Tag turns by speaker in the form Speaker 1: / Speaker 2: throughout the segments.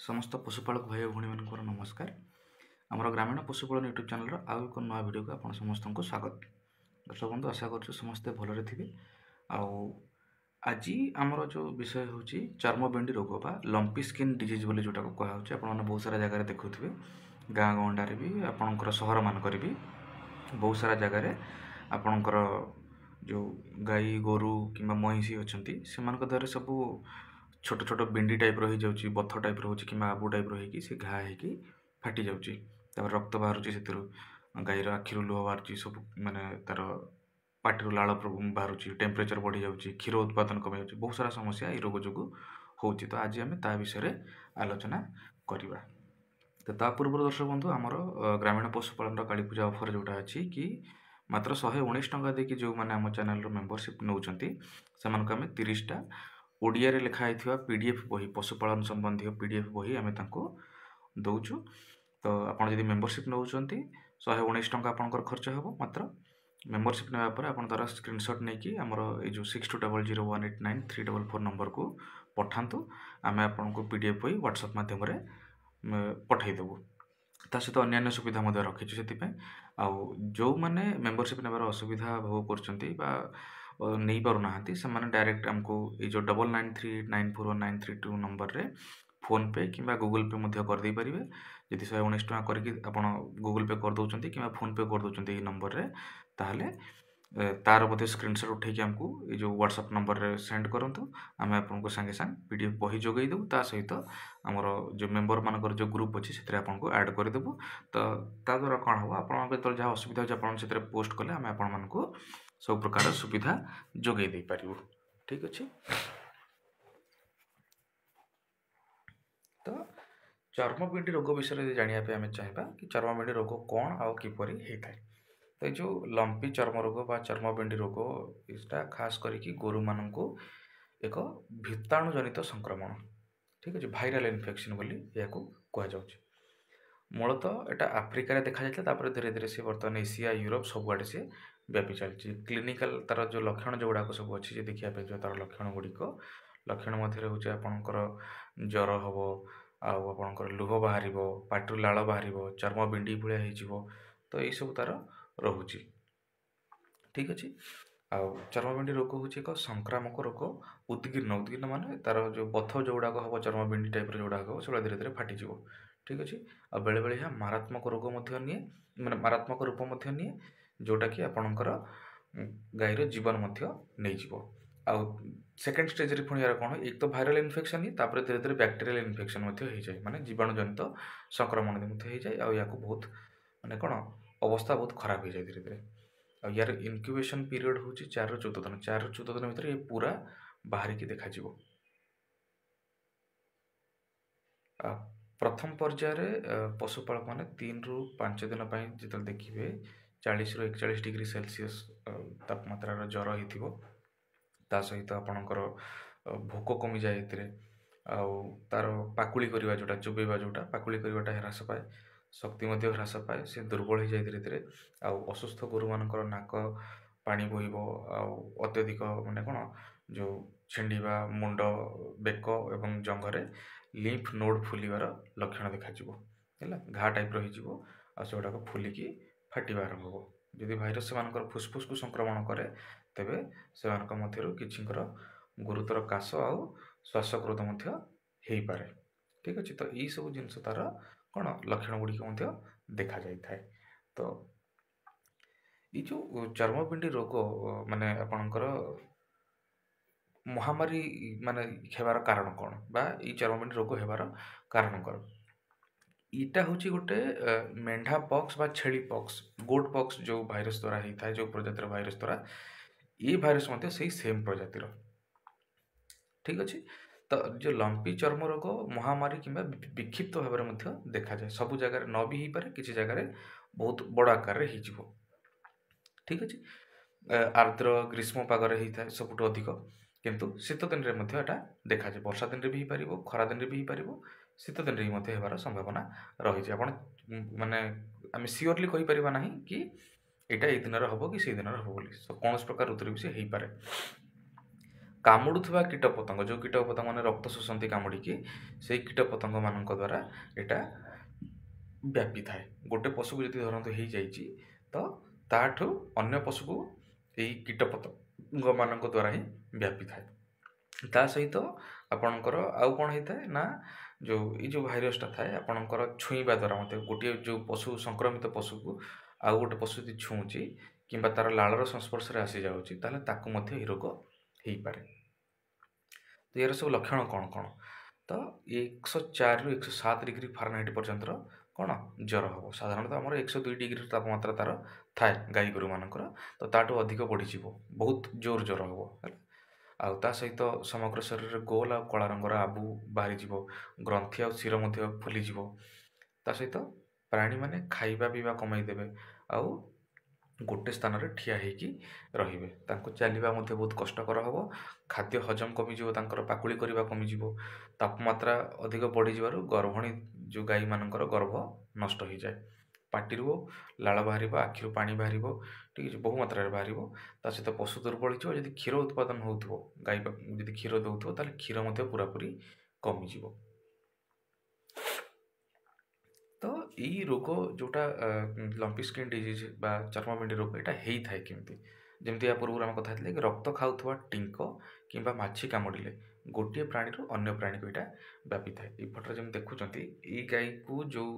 Speaker 1: समस्त पशुपालक भाई भौणी मान नमस्कार। आमर ग्रामीण पशुपालन यूट्यूब चैनल आउ एक नया वीडियो को आप समस्त को स्वागत। दर्शक बंधु आशा कर समस्ते भलरे थे। आज आमर जो विषय हूँ चर्मबिंडी रोग बा लंपी स्किन डिजीज बोली जोटा को कहुच्छे। आप बहुत सारा जगह देखुवे गाँ गंडारे भी आपणकर सहर मानक भी बहुत सारा जगह आपणकर जो गाई गोरु कि महिषी अच्छा से देहरे सब छोट छोट बिंडी टाइप रही जाऊँगी बथ टाइप रोचे कि आबू टाइप रही से घा हो फाटी जाऊँगी रक्त बाहर से गाईर आखिर लुह बाहर सब माने तार पाटी लाल बाहर टेम्परेचर बढ़ी जाऊँगी क्षीर उत्पादन कमी जाऊँगी बहुत सारा समस्या ये रोग जो होची। तो आज आम ता विषय आलोचना करवा। तो ता पूर्व दर्शक बंधु आमर ग्रामीण पशुपालन कालीपूजा ऑफर जोटा अच्छी कि मात्र 119 टंका देकी जो मैंने आम चैनल मेंबरशिप नौकरी से आम 30टा ओडिया रे लिखाई पीडीएफ बही पशुपालन संबंधी पीडीएफ बही आम दौचु। तो आपड़ जब मेंबरशिप नौ 119 टंका आपंकर खर्च हे मात्र मेंबरशिप नापर आप तार स्क्रीनशॉट नहीं कि आमर ये 6200189344 नंबर को पठातु आम आपको पीडीएफ बही व्हाट्सएप मध्यम पठईदेवु। ता सहित अन्य सुविधा रखीचु से जो मैंने मेंबरशिप नेबार असुविधा भोग कर नहीं पारना से डायरेक्ट आमको ये जो 99394932 नंबर रे फोन पे कि गूगल पे करदे पारे। यदि 119 टका करके आप गूगल पे कर दौरान कि फोन पे कर दौरान ये नंबर रे ताहले तार बोधे स्क्रीनशॉट उठे आमको ये जो व्हाट्सएप नंबर रे सेंड करंतु आम आपको संगे संग पीडीएफ बही जोगई देबु। ता सहित आमर जो मेंबर मानकर जो ग्रुप अच्छी से आपको ऐड करदेबु। तो ता द्वारा कौन हम आप जहाँ असुविधा हो पोस्ट कले आम आपको सब प्रकार सुविधा जोगई दे पारिबु। ठीक अच्छे। तो चर्मबिंडी रोग विषय जानापी आम चाहिए कि चर्मबिंडी रोग कौन आउ किपरि होता है। तो जो लंपी चर्म रोग बा चर्मबिंडी रोग इसटा खास करके गोरु मानू एक भीताणु जनित संक्रमण। ठीक अच्छे भाइराल इन्फेक्शन बोली या कहुच्छे। मूलतः यहाँ आफ्रिकार देखा जाता धीरे धीरे से बर्तमान एशिया यूरोप सबुआड़े से व्यापी चलती। क्लिनिकल तार जो लक्षण जो गुड़ाक सब अच्छी देखा तार लक्षण गुड़िक लक्षण मध्य हूँ आपणकर ज्वर हम आपणकर लुह बाहर पाटू लाल बाहर चर्म बिंडी भाया हो। तो यही सब तार रोचे। ठीक अच्छे। चर्मबिंडी रोग हूँ एक संक्रामक रोग उद्गीर्ण उद्गीर्ण माने तार जो बथ जो गुड़ाक हम चर्मबिंडी टाइप गुड़ाक हम से धीरे धीरे फाटीज। ठीक अच्छे। आ बेले बेले यहाँ मारात्मक रोग निए माने मारात्मक रूप निए जोटा कि आपणकर गाईर जीवन नहीं सेकेंड स्टेज रे पुणी यार कौन एक तो भाइराल इन्फेक्शन ही धीरे धीरे बैक्टेरियल इन्फेक्शन हो जाए माने जीवाणुजनित संक्रमण हो जाए या बहुत माने कौन अवस्था बहुत खराब हो जाए धीरे धीरे। यार इनक्यूबेशन पीरियड हूँ 4 ରୁ 14 दिन 4 ରୁ 14 दिन भीतर ये पूरा बाहर की देखा। प्रथम पर्यायर पशुपालक मैंने 3 ରୁ 5 दिन जो देखिए 40 ରୁ 41 डिग्री सेल्सियस तापमात्रार ज्वर हो सहित आपणकर भोक कमी जाए तार पाकुली करवा जोटा चुबेबा जोटा पाकुली करवाटा ह्रास पाए शक्ति ह्रास पाए से दुर्बल हो जाए धीरे धीरे असुस्थ गोरु मानकर नाक पानी बोहिब अत्यधिक माने कौन जो छिंडा मुंड बेक एवं जंघरे लिम्फ नोड फुलिबार लक्षण देखा घा टाइप रही से गुड़ाक फुलिकी फाटिबा आरंभ हो। जदि भाइरस से फुसफुस को संक्रमण करे तेबे से किछिंकर गुरुतर काश आउ श्वासक्रोध हो पारे। ठीक अच्छे। तो यही सब जिनस तार कौन लक्षण गुड़िक देखा जाए। तो ये जो चर्मबिंडी रोग माने आपणकर महामारी माने हेबार कारण कौन बा ये चर्मबिंडी रोग हेबार कारण कौन इटा हूँ गोटे मेंढा पक्स बा छेली पक्स गोट पक्स जो भाइरस द्वारा होता है जो प्रजातिर भाइरस द्वारा ये भाइरस से सेम प्रजातिर। ठीक अच्छे। तो जो लंपी चर्म रोग महामारी कि विक्षिप्त भाव में देखा जाए सबू जगह न भी हो पारे किसी जगह बहुत बड़ आकार रे हो। ठीक अच्छे। आर्द्र ग्रीष्म पागरे होता है सबुठ अधिक किंतु शीत दिन में देखा जाए वर्षा दिन भी हो पार खरा दिन भी हो पार शीत दिन भी होबार संभावना रही है। माने आम सियोरली कहीपर ना कि यहाँ ये दिन हम कि से दिन हम बोली कौन प्रकार ऋतु भी सी हो पारे। କାମୁଡ଼ୁଥିବା କୀଟପତଙ୍ଗ ଯେଉଁ କୀଟପତଙ୍ଗ ମାନେ ରକ୍ତ ଶୋଷନ୍ତି କାମୁଡ଼ିକି ସେଇ କୀଟପତଙ୍ଗ ମାନଙ୍କ ଦ୍ୱାରା ଏଇଟା ବ୍ୟାପିଥାଏ। ଗୋଟେ ପଶୁକୁ ଯଦି ଧରନ୍ତୁ ହେଇଯାଇଛି ତ ତାଠୁ ଅନ୍ୟ ପଶୁକୁ ଏଇ କୀଟପତଙ୍ଗ ମାନଙ୍କ ଦ୍ୱାରା ହିଁ ବ୍ୟାପିଥାଏ। ତା ସହିତ ଆପଣଙ୍କର ଆଉ କ'ଣ ହେଇଥାଏ ନା ଏଇ ଯେଉଁ ଭାଇରସଟା ଥାଏ ଆପଣଙ୍କର ଛୁଇଁବା ଦ୍ୱାରା ମଧ୍ୟ ଗୋଟିଏ ଯେଉଁ ପଶୁ ସଂକ୍ରମିତ ପଶୁକୁ ଆଉ ଗୋଟେ ପଶୁ ଯଦି ଛୁଉଁଛି କିମ୍ବା ତାର ଲାଳର ସଂସ୍ପର୍ଶରେ ଆସିଯାଉଛି ତାହେଲେ ତାକୁ ମଧ୍ୟ ଏହି ରୋଗ ହେଇପାରେ। ତ ଏହାର ସବୁ ଲକ୍ଷଣ କ'ଣ କ'ଣ? ତ 104ରୁ 107 ଡିଗ୍ରୀ ଫାରେନହାଇଟ୍ ପର୍ଯ୍ୟନ୍ତର କ'ଣ ଜ୍ୱର ହେବ। ସାଧାରଣତଃ ଆମର 102 ଡିଗ୍ରୀର ତାପମାତ୍ରା ତାର ଥାଏ ଗାଈ ଗୋରୁମାନଙ୍କର, ତ ତାଠୁ ଅଧିକ ବଢ଼ିଯିବ, ବହୁତ ଜୋର ଜ୍ୱର ହେବ ହେଲା। ଆଉ ତା ସହିତ ସମଗ୍ର ଶରୀରରେ ଗୋଲ ଆଉ କଳା ରଙ୍ଗର ଆବୁ ବାହାରିଯିବ, ଗ୍ରନ୍ଥି ଆଉ ଶିର ମଧ୍ୟ ଫୁଲିଯିବ। ତା ସହିତ ପ୍ରାଣୀମାନେ ଖାଇବା ପିଇବା କମେଇ ଦେବେ ଆଉ ଗୋଟେ ସ୍ଥାନରେ ଠିଆ ହେଇକି ରହିବେ। ତାଙ୍କୁ ଚାଲିବା ମଧ୍ୟ ବହୁତ କଷ୍ଟକର ହେବ, ଖାଦ୍ୟ ହଜମ କମିଯିବ, ତାଙ୍କର ପାକୁଳି କରିବା କମିଯିବ। ତାପମାତ୍ରା ଅଧିକ ବଢ଼ିଯିବାରୁ ଗର୍ଭଣୀ ଯେଉଁ ଗାଈମାନଙ୍କର ଗର୍ଭ ନଷ୍ଟ ହେଇଯାଏ। ପାଟିରୁ ଲାଳ ବାହାରିବ, ଆଖିରୁ ପାଣି ବାହାରିବ, ଠିକ୍ ଅଛି, ବହୁ ମାତ୍ରାରେ ବାହାରିବ। ତା ସହିତ ପଶୁ ଦୁର୍ବଳ ହେଇଯିବ। ଯଦି କ୍ଷୀର ଉତ୍ପାଦନ ହେଉଥିବ, ଗାଈ ଯଦି କ୍ଷୀର ଦେଉଥିବ ତାହେଲେ କ୍ଷୀର ମଧ୍ୟ ପୁରାପୁରି କମିଯିବ। ତ ଏଇ ରୋଗ ଯେଉଁଟା ଲମ୍ପି ସ୍କିନ୍ ଡିଜିଜ୍ ବା ଚର୍ମବିଣ୍ଡି ରୋଗ ଏଇଟା ହେଇଥାଏ କେମିତି? ଯେମିତି ୟା ପୂର୍ବରୁ ଆମେ କଥା ହେଇଥିଲେ କି ରକ୍ତ ଖାଉଥିବା ଟିଙ୍କ କିମ୍ବା ମାଛି କାମୁଡ଼ିଲେ ଗୋଟିଏ ପ୍ରାଣୀରୁ ଅନ୍ୟ ପ୍ରାଣୀକୁ ଏଇଟା ବ୍ୟାପିଥାଏ। ଏଇ ଫଟୋରେ ଯେମିତି ଦେଖୁଛନ୍ତି ଏଇ ଗାଈକୁ ଯେଉଁ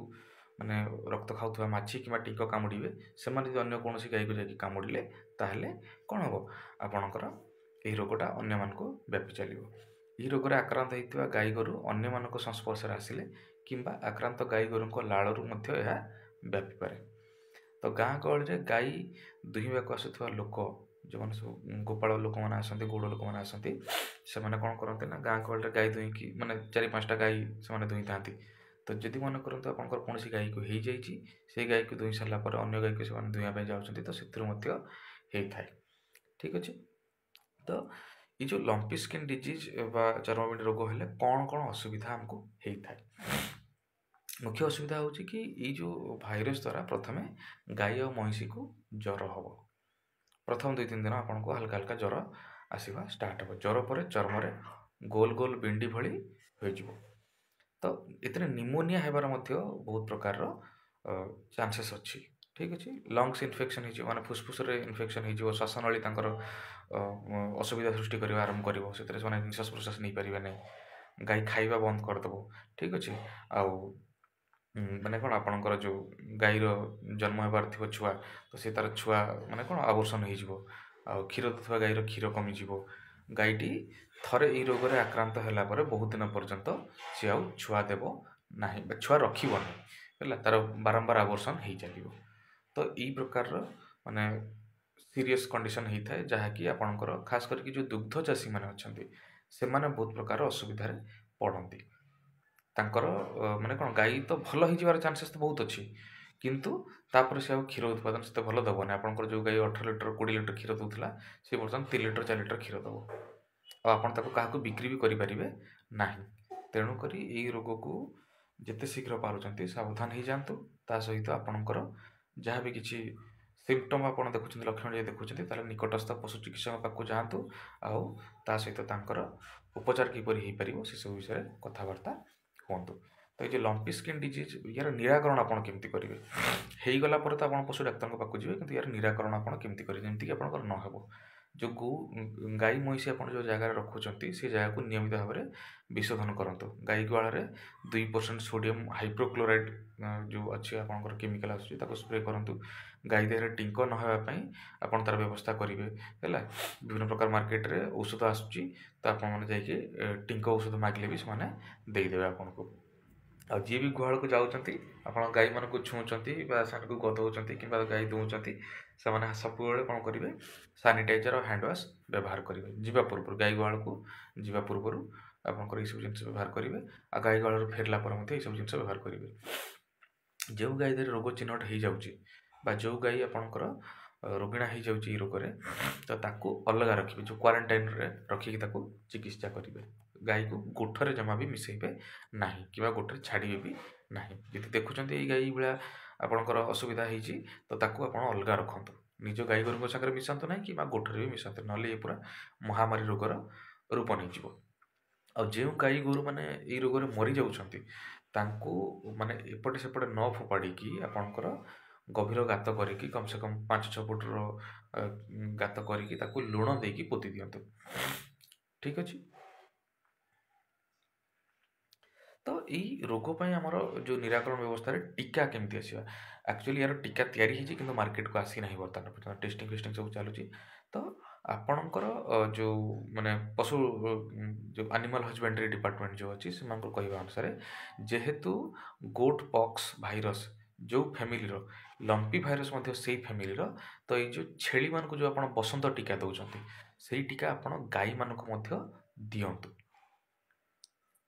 Speaker 1: ମାନେ ରକ୍ତ ଖାଉଥିବା ମାଛି କିମ୍ବା ଟିଙ୍କ କାମୁଡ଼ିବେ, ସେମାନେ ଯଦି ଅନ୍ୟ କୌଣସି ଗାଈକୁ ଯାଇକି କାମୁଡ଼ିଲେ ତାହେଲେ କ'ଣ ହେବ? ଆପଣଙ୍କର ଏହି ରୋଗଟା ଅନ୍ୟମାନଙ୍କୁ ବ୍ୟାପି ଚାଲିବ। ଏହି ରୋଗରେ ଆକ୍ରାନ୍ତ ହୋଇଥିବା ଗାଈ ଗୋରୁ ଅନ୍ୟମାନଙ୍କ ସଂସ୍ପର୍ଶରେ ଆସିଲେ କିମ୍ବା ଆକ୍ରାନ୍ତ ଗାଈ ଗୋରୁଙ୍କ ଲାଳରୁ ମଧ୍ୟ ଏହା ବ୍ୟାପିପାରେ। ତ ଗାଁ ଗହଳିରେ ଗାଈ ଦୁହିଁବାକୁ ଆସୁଥିବା ଲୋକ, ଯେଉଁମାନେ ସବୁ ଗୋପାଳ ଲୋକମାନେ ଆସନ୍ତି, ଗୌଡ଼ ଲୋକମାନେ ଆସନ୍ତି, ସେମାନେ କ'ଣ କରନ୍ତି ନା ଗାଁ ଗହଳିରେ ଗାଈ ଦୁହିଁକି ମାନେ 4-5ଟା ଗାଈ ସେମାନେ ଦୁହିଁଥାନ୍ତି। ତ ଯଦି ମନେ କରନ୍ତୁ ଆପଣଙ୍କର କୌଣସି ଗାଈକୁ ହେଇଯାଇଛି, ସେଇ ଗାଈକୁ ଦୁହିଁ ସାରିଲା ପରେ ଅନ୍ୟ ଗାଈକୁ ସେମାନେ ଦୁହିଁବା ପାଇଁ ଯାଉଛନ୍ତି, ତ ସେଥିରୁ ମଧ୍ୟ ହେଇଥାଏ। ଠିକ୍ ଅଛି। ତ ଏଇ ଯେଉଁ ଲମ୍ପି ସ୍କିନ୍ ଡିଜିଜ୍ ବା ଚର୍ମବିଣ୍ଡି ରୋଗ ହେଲେ କ'ଣ କ'ଣ ଅସୁବିଧା ଆମକୁ ହେଇଥାଏ? ମୁଖ୍ୟ ଅସୁବିଧା ହେଉଛି କି ଏଇ ଯେଉଁ ଭାଇରସ୍ ଦ୍ୱାରା ପ୍ରଥମେ ଗାଈ ଆଉ ମଇଁଷିକୁ ଜ୍ୱର ହେବ। ପ୍ରଥମ 2-3 ଦିନ ଆପଣଙ୍କୁ ହାଲକା ହାଲକା ଜ୍ୱର ଆସିବା ଷ୍ଟାର୍ଟ ହେବ। ଜ୍ୱର ପରେ ଚର୍ମରେ ଗୋଲ ଗୋଲ ବିଣ୍ଡି ଭଳି ହୋଇଯିବ। ତ ଏଥିରେ ନିମୋନିଆ ହେବାର ମଧ୍ୟ ବହୁତ ପ୍ରକାରର ଚାନ୍ସେସ୍ ଅଛି। ଠିକ୍ ଅଛି। ଲଙ୍ଗସ୍ ଇନଫେକ୍ସନ୍ ହେଇଯିବ, ମାନେ ଫୁସଫୁସରେ ଇନଫେକ୍ସନ୍ ହେଇଯିବ, ଶ୍ୱାସନଳୀ ତାଙ୍କର ଅସୁବିଧା ସୃଷ୍ଟି କରିବା ଆରମ୍ଭ କରିବ। ସେଥିରେ ସେମାନେ ନିଶ୍ୱାସ ପ୍ରଶ୍ୱାସ ନେଇପାରିବେ ନାହିଁ। ଗାଈ ଖାଇବା ବନ୍ଦ କରିଦେବ। ଠିକ୍ ଅଛି। ଆଉ ମାନେ କ'ଣ ଆପଣଙ୍କର ଯେଉଁ ଗାଈର ଜନ୍ମ ହେବାର ଥିବ ଛୁଆ, ତ ସେ ତା'ର ଛୁଆ ମାନେ କ'ଣ ଆବର୍ଷଣ ହେଇଯିବ। ଆଉ କ୍ଷୀର ଦେଉଥିବା ଗାଈର କ୍ଷୀର କମିଯିବ। ଗାଈଟି ଥରେ ଏଇ ରୋଗରେ ଆକ୍ରାନ୍ତ ହେଲା ପରେ ବହୁତ ଦିନ ପର୍ଯ୍ୟନ୍ତ ସେ ଆଉ ଛୁଆ ଦେବ ନାହିଁ ବା ଛୁଆ ରଖିବନି ହେଲା, ତା'ର ବାରମ୍ବାର ଆବର୍ଷଣ ହେଇଚାଲିବ। ତ ଏଇ ପ୍ରକାରର ମାନେ ସିରିୟସ୍ କଣ୍ଡିସନ୍ ହେଇଥାଏ, ଯାହାକି ଆପଣଙ୍କର ଖାସ କରିକି ଯେଉଁ ଦୁଗ୍ଧ ଚାଷୀମାନେ ଅଛନ୍ତି ସେମାନେ ବହୁତ ପ୍ରକାର ଅସୁବିଧାରେ ପଡ଼ନ୍ତି। ତାଙ୍କର ମାନେ କ'ଣ ଗାଈ ତ ଭଲ ହେଇଯିବାର ଚାନ୍ସେସ୍ ତ ବହୁତ ଅଛି, କିନ୍ତୁ ତାପରେ ସେ ଆଉ କ୍ଷୀର ଉତ୍ପାଦନ ସେତେ ଭଲ ଦେବନି। ଆପଣଙ୍କର ଯେଉଁ ଗାଈ 18 ଲିଟର 20 ଲିଟର କ୍ଷୀର ଦେଉଥିଲା ସେ ବର୍ତ୍ତମାନ 3 ଲିଟର 4 ଲିଟର କ୍ଷୀର ଦେବ, ଆଉ ଆପଣ ତାକୁ କାହାକୁ ବିକ୍ରି ବି କରିପାରିବେ ନାହିଁ। ତେଣୁକରି ଏଇ ରୋଗକୁ ଯେତେ ଶୀଘ୍ର ପାରୁଛନ୍ତି ସାବଧାନ ହେଇଯାଆନ୍ତୁ। ତା ସହିତ ଆପଣଙ୍କର ଯାହା ବି କିଛି ସିମ୍ପଟମ୍ ଆପଣ ଦେଖୁଛନ୍ତି, ଲକ୍ଷଣ ଯଦି ଦେଖୁଛନ୍ତି, ତାହେଲେ ନିକଟସ୍ଥ ପଶୁ ଚିକିତ୍ସକ ପାଖକୁ ଯାଆନ୍ତୁ। ଆଉ ତା ସହିତ ତାଙ୍କର ଉପଚାର କିପରି ହେଇପାରିବ ସେସବୁ ବିଷୟରେ କଥାବାର୍ତ୍ତା ହୁଅନ୍ତୁ। ତ ଏଇ ଯେଉଁ ଲମ୍ପି ସ୍କିନ୍ ଡିଜିଜ୍, ୟାର ନିରାକରଣ ଆପଣ କେମିତି କରିବେ? ହେଇଗଲା ପରେ ତ ଆପଣ ପଶୁ ଡାକ୍ତରଙ୍କ ପାଖକୁ ଯିବେ, କିନ୍ତୁ ୟାର ନିରାକରଣ ଆପଣ କେମିତି କରିବେ ଯେମିତିକି ଆପଣଙ୍କର ନ ହେବ? ଯେଉଁ ଗାଈ ମଇଁଷି ଆପଣ ଯେଉଁ ଜାଗାରେ ରଖୁଛନ୍ତି ସେ ଜାଗାକୁ ନିୟମିତ ଭାବରେ ବିଶୋଧନ କରନ୍ତୁ। ଗାଈ ଗୁହାଳରେ 2% ସୋଡ଼ିୟମ୍ ହାଇପୋକ୍ଲୋରାଇଡ଼୍ ଯେଉଁ ଅଛି ଆପଣଙ୍କର କେମିକାଲ୍ ଆସୁଛି ତାକୁ ସ୍ପ୍ରେ କରନ୍ତୁ। ଗାଈ ଦେହରେ ଟିଙ୍କ ନ ହେବା ପାଇଁ ଆପଣ ତା'ର ବ୍ୟବସ୍ଥା କରିବେ ହେଲା। ବିଭିନ୍ନ ପ୍ରକାର ମାର୍କେଟରେ ଔଷଧ ଆସୁଛି, ତ ଆପଣମାନେ ଯାଇକି ଟିଙ୍କ ଔଷଧ ମାଗିଲେ ବି ସେମାନେ ଦେଇଦେବେ ଆପଣଙ୍କୁ। ଆଉ ଯିଏ ବି ଗୁହାଳକୁ ଯାଉଛନ୍ତି, ଆପଣ ଗାଈମାନଙ୍କୁ ଛୁଉଁଛନ୍ତି ବା ସେମାନଙ୍କୁ ଗଧଉଛନ୍ତି କିମ୍ବା ଗାଈ ଦୁହୁଁଛନ୍ତି, ସେମାନେ ସବୁବେଳେ କ'ଣ କରିବେ? ସାନିଟାଇଜର୍ ଆଉ ହ୍ୟାଣ୍ଡ ୱାଶ୍ ବ୍ୟବହାର କରିବେ। ଯିବା ପୂର୍ବରୁ ଗାଈ ଗୁହାଳକୁ ଯିବା ପୂର୍ବରୁ ଆପଣଙ୍କର ଏଇସବୁ ଜିନିଷ ବ୍ୟବହାର କରିବେ। ଆଉ ଗାଈ ଗୁହାଳରୁ ଫେରିଲା ପରେ ମଧ୍ୟ ଏଇସବୁ ଜିନିଷ ବ୍ୟବହାର କରିବେ। ଯେଉଁ ଗାଈ ଦେହରେ ରୋଗ ଚିହ୍ନଟ ହେଇଯାଉଛି ବା ଯେଉଁ ଗାଈ ଆପଣଙ୍କର ରୋଗିଣା ହେଇଯାଉଛି ଏଇ ରୋଗରେ, ତ ତାକୁ ଅଲଗା ରଖିବେ, ଯେଉଁ କ୍ୱାରେଣ୍ଟାଇନ୍ରେ ରଖିକି ତାକୁ ଚିକିତ୍ସା କରିବେ। ଗାଈକୁ ଗୋଠରେ ଜମା ବି ମିଶାଇବେ ନାହିଁ କିମ୍ବା ଗୋଠରେ ଛାଡ଼ିବେ ବି ନାହିଁ। ଯଦି ଦେଖୁଛନ୍ତି ଏଇ ଗାଈ ଭଳିଆ ଆପଣଙ୍କର ଅସୁବିଧା ହେଇଛି, ତ ତାକୁ ଆପଣ ଅଲଗା ରଖନ୍ତୁ। ନିଜ ଗାଈ ଗୋରୁଙ୍କ ସାଙ୍ଗରେ ମିଶାନ୍ତୁ ନାହିଁ କିମ୍ବା ଗୋଠରେ ବି ମିଶାନ୍ତୁ, ନହେଲେ ଏ ପୁରା ମହାମାରୀ ରୋଗର
Speaker 2: रूप नहीं आ जो गाई गोरु मैंने ये रोग मरी जाउछंती तांको माने एपटे सेपटे न फोपाड़ी आपणकर गभीर गात करिकी कम से कम 5-6 फुटर गात करिकी ताकू लुण देकी पोती दियंतु। ठीक अछि। तो यही रोग पर आमर जो निराकरण व्यवस्था टीका केमती आसवा एक्चुअली यार टीका तैयारी होती कि मार्केट को आसी ना बर्तमान पर्यटन टेस्टिंग फेस्टिंग सब चलुची। तो आपणकर जो माने पशु जो एनिमल हजबेंड्री डिपार्टमेंट जो अच्छी से कहवा अनुसार जेहेतु गोट पॉक्स भाइरस जो फैमिली लंपी भाइरस से फैमिली तो ये जो छेली मान को जो आप बसंत टीका दौरान से टीका आप गाई मानक दिंतु।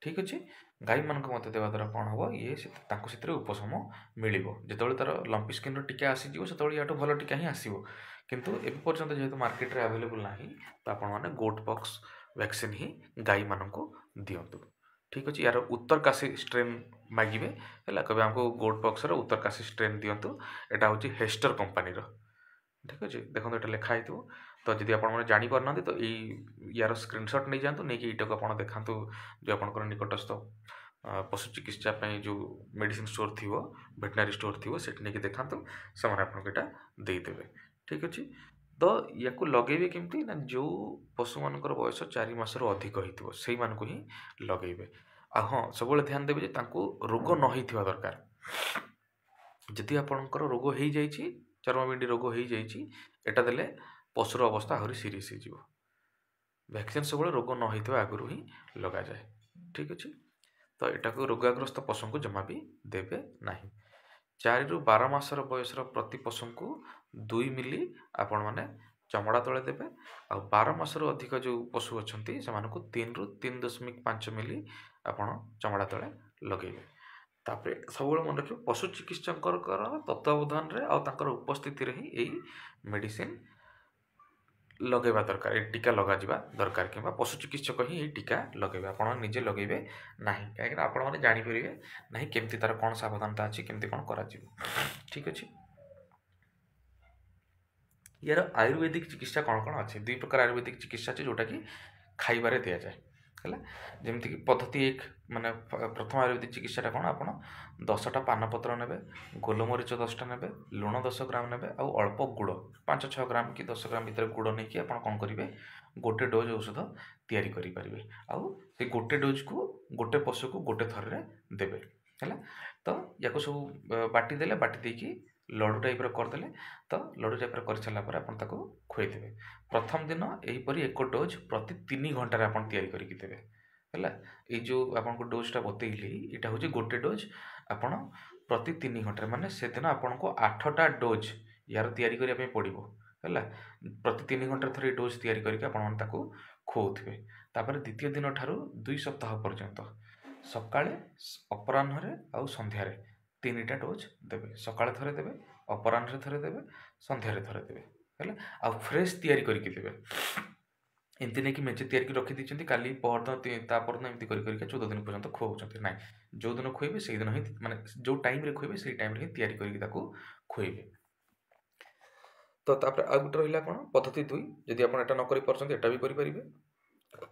Speaker 2: ठीक अच्छे। गाई मानक मत देवा द्वारा कौन हम ये से उपशम मिल जो तार लंपी स्किन टीका आसीज से या भल टीका ही आसो किंतु एवं पर्यंत जेहेतु मार्केट रे अवेलेबल ना तो आपने गोट पॉक्स वैक्सीन ही गाई मानक दिंतु। ठीक अच्छे। यार उत्तरकाशी स्ट्रेन मागे है कभी आमको गोट पॉक्स उत्तरकाशी स्ट्रेन दिंतु। यहाँ हूँ हेस्टर कंपानी। ठीक अच्छे। देखो ये लिखाई थो तो जब आप जापर ना तो यार स्क्रीनशॉट नहीं जातु नहीं कि को आप देखा जो आप निकटस्थ पशु चिकित्सा जो मेडिसिन स्टोर थी वेटनरी स्टोर थी से नहीं देखा से आपको यहाँ देदेवे। ठीक अच्छे। तो या लगे केमती ना जो पशु मान बयस 4 मास अधिक हो से ही लगे। हाँ सब ध्यान देवे रोग न होता दरकार जदि आपणकर रोग हो जाइए चर्मबिंडी रोग हो जाइए देले पशुर अवस्था आहरी सीरीयस हो वैक्सीन सब रोग न होता आगु ही लगा जाए। ठीक अच्छे। तो यहाँ को रोगाग्रस्त पशु को जमा भी देवे ना। 4 ରୁ 12 मासर बयसर प्रति पशु को 2 मिली आपण मैंने चमड़ा तले देवे आ 12 मासर अधिक जो पशु अच्छा से 3 ରୁ 3.5 मिली आपण चमड़ा तले लगेबे। तापर सब मन रखिए पशु चिकित्सक तत्वावधान रे उपस्थिति रे ही यही मेडिसिन लगेबा दरकार टीका लगा दरकार कि पशु चिकित्सक ही टीका लगे आप निजे लगे ना कहीं आपने जापर ना केमती तार कौन सावधानता अच्छी केमती कौन कर। ठीक अच्छे। यार आयुर्वेदिक चिकित्सा कौन कौन अच्छे 2 प्रकार आयुर्वेदिक चिकित्सा अच्छे जोटा कि खाइबारे दि जाए है जमीक पद्धति 1 माने प्रथम आयुर्वेदिक चिकित्सा कौन आप 10टा पानपत्र ने गोलमरीच 10टा ने लुण 10 ग्राम ने अल्प गुड़ 5-6 ग्राम कि 10 ग्राम भितर गुड़ नहीं कि कौन करेंगे गोटे डोज औषध तैयारी करेंगे आउ से गोटे डोज को गोटे पशु को गोटे थर देवे है। तो या सब बाटी देले बाटी देकी लड्डू टाइप करदे तो लड्डू टाइप कर सारापर आप खुएदेवे। प्रथम दिन यहीपरी 1 डोज प्रति 3 घंटे आप तैयारी करके देवे है। ये जो आपको डोजटा बतैली यहाँ हूँ गोटे डोज आपण प्रति 3 घंटे माने से दिन आपको 8टा डोज यार तैयारी करने पड़ो है। प्रति 3 घंटे थोड़े डोज तैयारी करके आपको खुआउथे। तापर द्वितीय दिन ठारू 2 सप्ताह पर्यंत सकाळे अपराह्न आउ संध्यारे 3टा डोज देवे सकाळे थरे देवे अपराह्न थरे देवे संध्यारे थरे देवे है। आ फ्रेश तैयारी करके देवे एमती नहीं कि मेचे तैयारी रखी दीजिए काली परदिन तापरदिन एमती कर 14 दिन पर्यंत खुआउछंती ना जो दिन खुएबे से दिन ही माने जो टाइम रे खुएबे से टाइम रे ही तैयारी करके ताको खुएबे। तो तापर आ गुटे रहिला कोन पद्धति 2 यदि आपण एटा न करि परछंती एटा भी करि परिबे।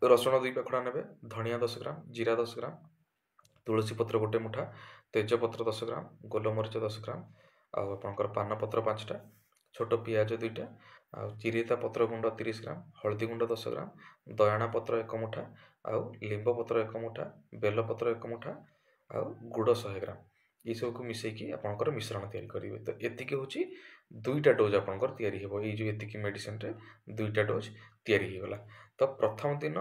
Speaker 2: रसुण 2 पाखुड़ा नेबे धनिया 10 ग्राम जीरा 10 ग्राम तुलसी पत्र गोटे मुठा तेजपत्र 10 ग्राम गोलमरीच 10 ग्राम आपर पानपत्र 5टा छोट पियाज 2टा आ चिरिता पत्र गुंड 30 ग्राम हल्दी गुंड 10 ग्राम दयाणा पत्र 1 मुठा आउ लिंब पत्र 1 मुठा बेल पत्र 1 मुठा आउ गुड़ 100 ग्राम ये सब को मिसेकी आपनकर मिश्रण तैयारी करेंगे। तो एतिक हूँ 2टा डोज आपनकर तैयारी हो ये जो एतिक मेडिसिन रे 2टा डोज तैयारी हो गला। तो प्रथम दिन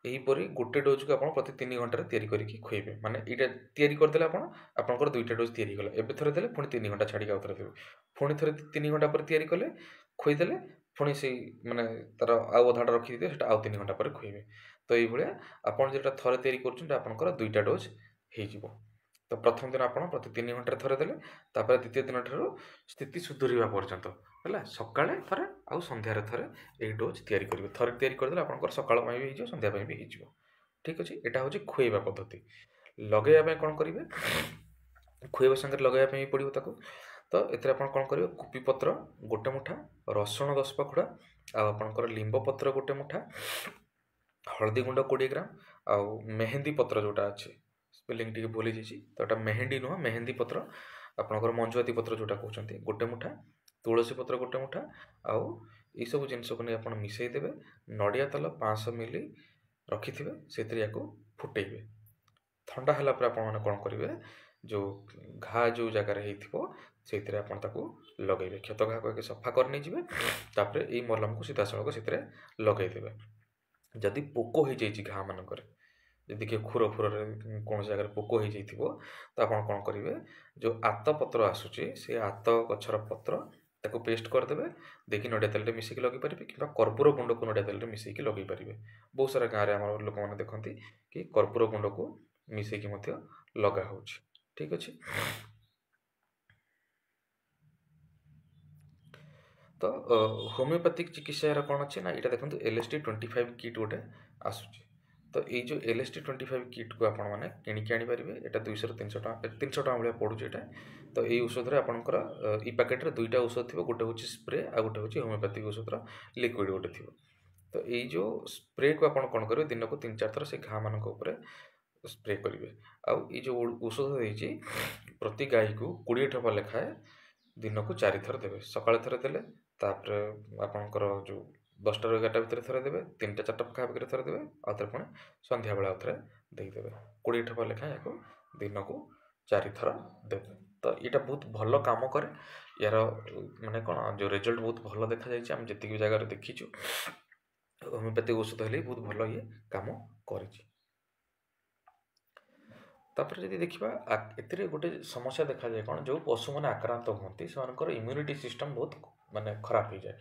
Speaker 2: यहीपरी गोटे डोज को आप प्रति 3 घंटे तैयारी करके खुएबे माने यहाँ तैयारी करदे आपनकर 2टा डोज तैयारी गला एबे थरे देले पुणी 3 घंटा छाड़ी आउथरे देबे पुणी थरे 3 घंटा पर तैयारी कले खुईदेले पुणी से माने तार आउ अधाटा रखी दे सेटा आउ 3 घंटा पर खुएबे। तो ये भाया आपन जेटा थरे तैयारी करछन आपनकर 2टा डोज हे जिवो। तो प्रथम दिन आप प्रति 3 घंटे थरे देले तापर द्वितीय दिन ठारू स्थिति सुधुरिबा पर्यंत है सकाळे थरे आउ संध्यारे थरे ए डोज तैयारी करेंगे थरे तैयारी करदेले आपनकर सकाळ पई भी हो संध्या पई भी हो। ठीक अच्छे। यहाँ हूँ खुएबा पद्धति लगेगा कौन करेंगे खुएबा संगे लगेगा पड़ो ताको। तो ये कौन करेंगे कुपी पत्र गोटे मुठा रसुण 10 पाखुड़ा आपणकर लिंब पत्र गोटे मुठा हलदी गुंड 20 ग्राम आउ मेहंदी पत्र जोटा अच्छे स्पेलिंग टी भूली जाइए तो यहाँ मेहंदी नुह मेहंदी पत्र आपंकर मंजुआती पत्र जोटा कहते गोटे मुठा तुलसी पत्र गोटे मुठा आउ सब जिनस को नहीं आप मिसईदेवे नड़िया तेल 500 मिली रखिथे से फुटेबे थंडा है आपने कौन करेंगे जो घा जो जगार से लगे क्षत घा को सफा करने तापर ये मलम को सीधा सड़क से लगेदेवे जदि पोक हो घा मानक जदि किए खुर फुर कौन जगह पोक हो तो आप कौन करेंगे जो आत पत्र आसूची से आत गचर पत्र ताको पेस्ट करदे देखिए नड़िया तेल मिसेक लगे पारे कि कर्पूर गुंड को नड़िया तेल मिसेक लगे पारे बहुत सारा गाँव में लोक मैंने देखते कि कर्पूर गुंड को मिसेक लगा हो ठीक अच्छे। तो होमियोपैथिक चिकित्सा कौन अच्छे ना यहाँ देखो LSD-25 किट गोटे आसूची तो ये जो LSD-25 किट को आपण मैंने किणिकी आनीपारे यहाँ 200-300 टका भाया पड़ूँ यहाँ तो ये औषध आपंकर ई पैकेट्रे 2टा औषध थी गोटे हूँ स्प्रे आ गोटे हूँ होमियोपैथिक औषधर लिक्विड गोटे थी तो ये जो स्प्रे को आप कौन करेंगे दिन को 3-4 थर से घा मान स्प्रे करेंगे आउ ये जो औषध देती प्रति गाई को 20 टपा लेखाए दिन को 4 थर देवे सकाଳେ थरे देले तापर आपंकर जो 10टा 11टा भितर थरे देवे 3टा 4टा पाखापाखि थरे देवे आउे पुणी संध्या बेला आउे देदेवे 20 टपा लेखाएं या दिन को 4 थर देवे तो यहाँ बहुत भल काम करे यार माने कौन जो रिजल्ट बहुत भल देखा जाए आम जी जगह देखीचु होमियोपैथिक औषध हेल्ले बहुत भल ये कम कर तापर जब देखा ए गोटे समस्या देखा जाए कौन जो पशु मैंने आक्रांत होती से इम्यूनिटी सिस्टम बहुत माने खराब हो जाए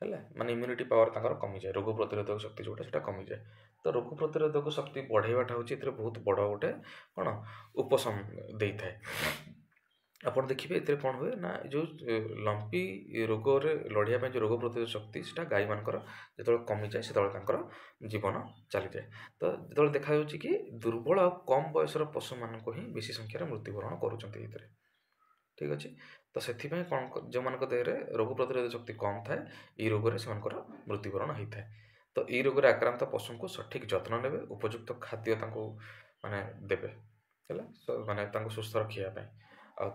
Speaker 2: है माने इम्यूनिटी पावर तक कमी जाए रोग प्रतिरोधक शक्ति जोटा से कमी जाए तो रोग प्रतिरोधक शक्ति बढ़ावाटा हूँ बहुत बड़ गोटे कौन उपशम दे था आप देखिए ये कौन हुए ना जो लंपी रोग लड़िया जो रोग प्रतिरोधक शक्ति से गाई मानकर जो कमी जाए से जीवन चली जाए तो जो देखा कि दुर्बल और कम बयसर पशु मान ही बेसी संख्यार मृत्युवरण करुँच ठीक अच्छे तो से कौन जो मान देह रोग प्रतिरोधक शक्ति कम थाए ये रोग से मृत्युवरण होता है तो ये रोग आक्रांत पशु को सठिक जत्न ने उपयुक्त खाद्य माने देवे माने सुस्थ रखापी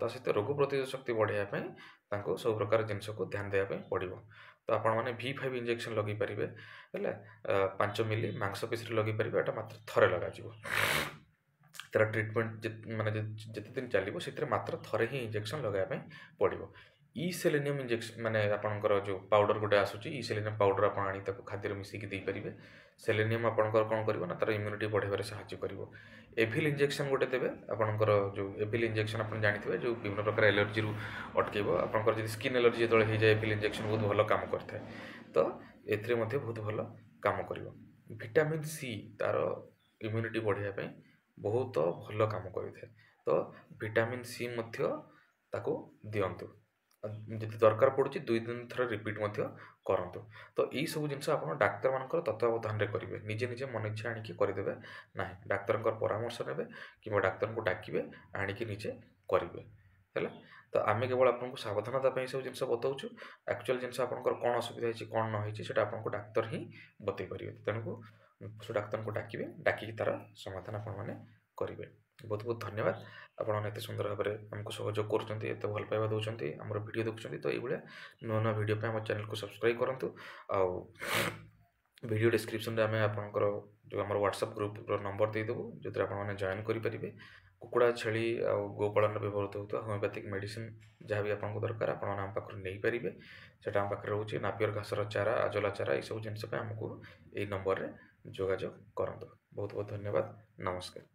Speaker 2: सहित रोग प्रतिरोधक शक्ति बढ़ाई सब प्रकार जिनस को ध्यान देवाई पड़ो तो आपण मैंने V5 इंजेक्शन लगे पारे है 5 मिली मांसपेशी लगे पारे यहाँ मात्र थरे लग तार ट्रिटमेंट माने जिते दिन चलो से मात्र थरे ही इंजेक्शन लगाया पड़ो ई सेलेनियम इंजेक्शन माने आपंकर जो पाउडर गोटे आसूची ई सेलेनियम पाउडर आप आनी खाद्य मिसिकी दे पारे सेलेनियम आपंकर कौन कर ना तार इम्यूनिटी बढ़ाई साहाय्य कर एभिल इंजेक्शन गोटे देवे आपंकर जो एभिल इंजेक्शन आप जानते जो विभिन्न प्रकार एलर्जी अटकेब आपंकर जो स्किन एलर्जी जो हो जाए एभिल इंजेक्शन बहुत भल काम करता है तो ए बहुत भल काम कर विटामिन सी तार इम्यूनिटी बढ़ाई बहुत भल काम करें तो विटामिन सी दिंतु जी दरकार पड़ुची 2-3 थर रिपीट करतु तो यही सब जिन आप डाक्तर मान तत्वावधान करेंगे निजे निजे मन इच्छा आणिकी करदे ना डाक्तर परामर्श ने कि डाक्तर को डाकिबे आणिकी निजे करेंगे है तो आम केवल आपको सावधानता सब जिन बताऊँ एक्चुअल जिन आपंकर कौन असुविधा है कौन न होता आपको डाक्तर ही बतई पारे तेणु पशु डाक्तर को डाकिबे डाकिकी तार समाधान आपने करेंगे बहुत बहुत धन्यवाद आपने एत सुंदर भाव में आमको सहयोग कर भल पाइबा दौरान आम वीडियो देखुं तो ये नुआ नुआ वीडियो पे आम चैनल को सब्सक्राइब करूँ वीडियो डिस्क्रिप्शन में आम आपंकर जो आम व्हाट्सएप ग्रुप नंबर देदेवु जो आपने जॉइन करेंगे कुकुड़ा छेली आ गोपालन व्यवहृत होता होमियोपैथिक मेडिसिन जहाँ भी आपको दरकार आप पाखर नहीं पारे से आम पाखे रोचे नापियर घासर चारा आजला चारा ये सब जिनस आमको यही नंबर में जोगाजोग करूँ बहुत बहुत धन्यवाद नमस्कार।